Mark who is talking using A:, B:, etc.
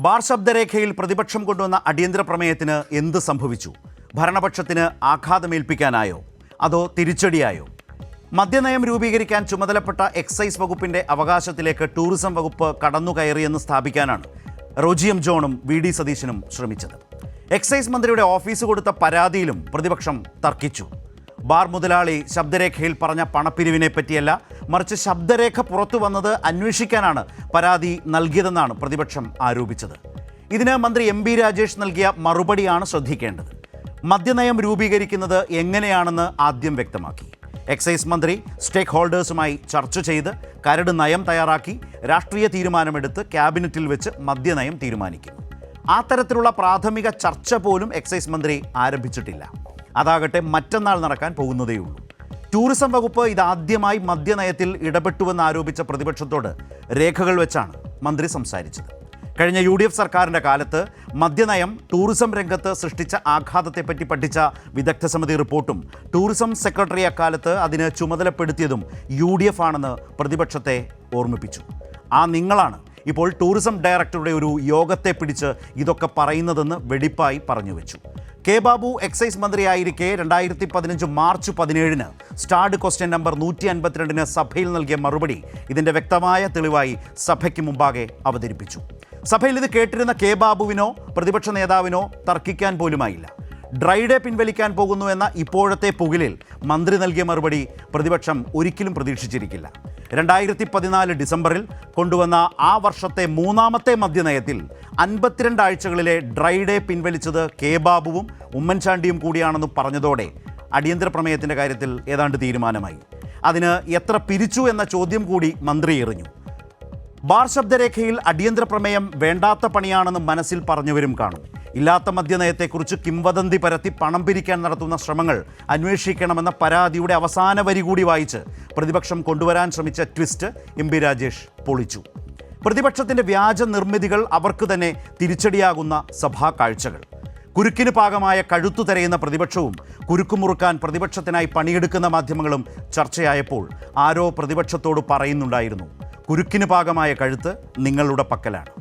A: Bar ശബ്ദരേഖയിൽ പ്രതിപക്ഷം കൊണ്ടുവന്ന അടിയന്തര പ്രമേയത്തിന് എന്ത് സംഭവിച്ചു? ഭരണപക്ഷത്തിന് ആഘാതമേൽപ്പിക്കാനായോ അതോ തിരിച്ചടിയായോ? മദ്യനയം രൂപീകരിക്കാൻ ചുമതലപ്പെട്ട എക്സൈസ് വകുപ്പിന്റെ അവകാശത്തിലേക്ക് ടൂറിസം വകുപ്പ് കടന്നുകയറിയെന്ന് സ്ഥാപിക്കാനാണ് റോജി എം ജോണും വി.ഡി. സതീശനും ശ്രമിച്ചത്. എക്സൈസ് മന്ത്രിയുടെ ഓഫീസ് കൊടുത്ത പരാതിയിലും പ്രതിപക്ഷം തർക്കിച്ചു. ബാർ മുതലാളി ശബ്ദരേഖയിൽ പറഞ്ഞ പണപ്പിരിവിനെ പറ്റിയല്ല, മറിച്ച് ശബ്ദരേഖ പുറത്തു വന്നത് അന്വേഷിക്കാനാണ് പരാതി നൽകിയതെന്നാണ് പ്രതിപക്ഷം ആരോപിച്ചത്. ഇതിന് മന്ത്രി എം.ബി. രാജേഷ് നൽകിയ മറുപടിയാണ് ശ്രദ്ധിക്കേണ്ടത്. മദ്യനയം രൂപീകരിക്കുന്നത് എങ്ങനെയാണെന്ന് ആദ്യം വ്യക്തമാക്കി. എക്സൈസ് മന്ത്രി സ്റ്റേക്ക് ഹോൾഡേഴ്സുമായി ചർച്ച ചെയ്ത് കരട് നയം തയ്യാറാക്കി രാഷ്ട്രീയ തീരുമാനമെടുത്ത് ക്യാബിനറ്റിൽ വെച്ച് മദ്യനയം തീരുമാനിക്കുന്നു. ആ തരത്തിലുള്ള പ്രാഥമിക ചർച്ച പോലും എക്സൈസ് മന്ത്രി ആരംഭിച്ചിട്ടില്ല. അതാകട്ടെ മറ്റന്നാൾ നടക്കാൻ പോകുന്നതേയുള്ളൂ. ടൂറിസം വകുപ്പ് ഇതാദ്യമായി മദ്യനയത്തിൽ ഇടപെട്ടുവെന്ന് ആരോപിച്ച പ്രതിപക്ഷത്തോട് രേഖകൾ വെച്ചാണ് മന്ത്രി സംസാരിച്ചത്. കഴിഞ്ഞ UDF സർക്കാരിൻ്റെ കാലത്ത് മദ്യനയം ടൂറിസം രംഗത്ത് സൃഷ്ടിച്ച ആഘാതത്തെപ്പറ്റി പഠിച്ച വിദഗ്ധ സമിതി റിപ്പോർട്ടും ടൂറിസം സെക്രട്ടറി അക്കാലത്ത് അതിന് ചുമതലപ്പെടുത്തിയതും UDF ആണെന്ന് പ്രതിപക്ഷത്തെ ഓർമ്മിപ്പിച്ചു. ആ നിങ്ങളാണ് ഇപ്പോൾ ടൂറിസം ഡയറക്ടറുടെ ഒരു യോഗത്തെ പിടിച്ച് ഇതൊക്കെ പറയുന്നതെന്ന് വെടിപ്പായി പറഞ്ഞു വെച്ചു. കെ ബാബു എക്സൈസ് മന്ത്രിയായിരിക്കെ 2015 മാർച്ച് 17 സ്റ്റാർഡ് ക്വസ്റ്റ്യൻ നമ്പർ 152 സഭയിൽ നൽകിയ മറുപടി ഇതിൻ്റെ വ്യക്തമായ തെളിവായി സഭയ്ക്ക് മുമ്പാകെ അവതരിപ്പിച്ചു. സഭയിൽ ഇത് കേട്ടിരുന്ന കെ ബാബുവിനോ പ്രതിപക്ഷ നേതാവിനോ തർക്കിക്കാൻ പോലുമായില്ല. ഡ്രൈ ഡേ പിൻവലിക്കാൻ പോകുന്നു എന്ന ഇപ്പോഴത്തെ പുകിലിൽ മന്ത്രി നൽകിയ മറുപടി പ്രതിപക്ഷം ഒരിക്കലും പ്രതീക്ഷിച്ചിരിക്കില്ല. 2014 ഡിസംബറിൽ കൊണ്ടുവന്ന ആ വർഷത്തെ മൂന്നാമത്തെ മദ്യനയത്തിൽ 52 ആഴ്ചകളിലെ ഡ്രൈ ഡേ പിൻവലിച്ചത് കെ ബാബുവും ഉമ്മൻചാണ്ടിയും കൂടിയാണെന്ന് പറഞ്ഞതോടെ അടിയന്തര പ്രമേയത്തിൻ്റെ കാര്യത്തിൽ ഏതാണ്ട് തീരുമാനമായി. അതിന് എത്ര പിരിച്ചു എന്ന ചോദ്യം കൂടി മന്ത്രി എറിഞ്ഞു. ബാർ ശബ്ദരേഖയിൽ അടിയന്തര പ്രമേയം വേണ്ടാത്ത പണിയാണെന്ന് മനസ്സിൽ പറഞ്ഞവരും കാണും. ഇല്ലാത്ത മദ്യനയത്തെക്കുറിച്ച് കിംവദന്തി പരത്തി പണം പിരിക്കാൻ നടത്തുന്ന ശ്രമങ്ങൾ അന്വേഷിക്കണമെന്ന പരാതിയുടെ അവസാന വരി കൂടി വായിച്ച് പ്രതിപക്ഷം കൊണ്ടുവരാൻ ശ്രമിച്ച ട്വിസ്റ്റ് എം.ബി. രാജേഷ് പൊളിച്ചു. പ്രതിപക്ഷത്തിൻ്റെ വ്യാജ നിർമ്മിതികൾ അവർക്ക് തന്നെ തിരിച്ചടിയാകുന്ന സഭാ കാഴ്ചകൾ. കുരുക്കിന് പാകമായ കഴുത്തു തിരയുന്ന പ്രതിപക്ഷവും കുരുക്കുമുറുക്കാൻ പ്രതിപക്ഷത്തിനായി പണിയെടുക്കുന്ന മാധ്യമങ്ങളും ചർച്ചയായപ്പോൾ ആരോ പ്രതിപക്ഷത്തോട് പറയുന്നുണ്ടായിരുന്നു, കുരുക്കിന് പാകമായ കഴുത്ത് നിങ്ങളുടെ പക്കലാണ്.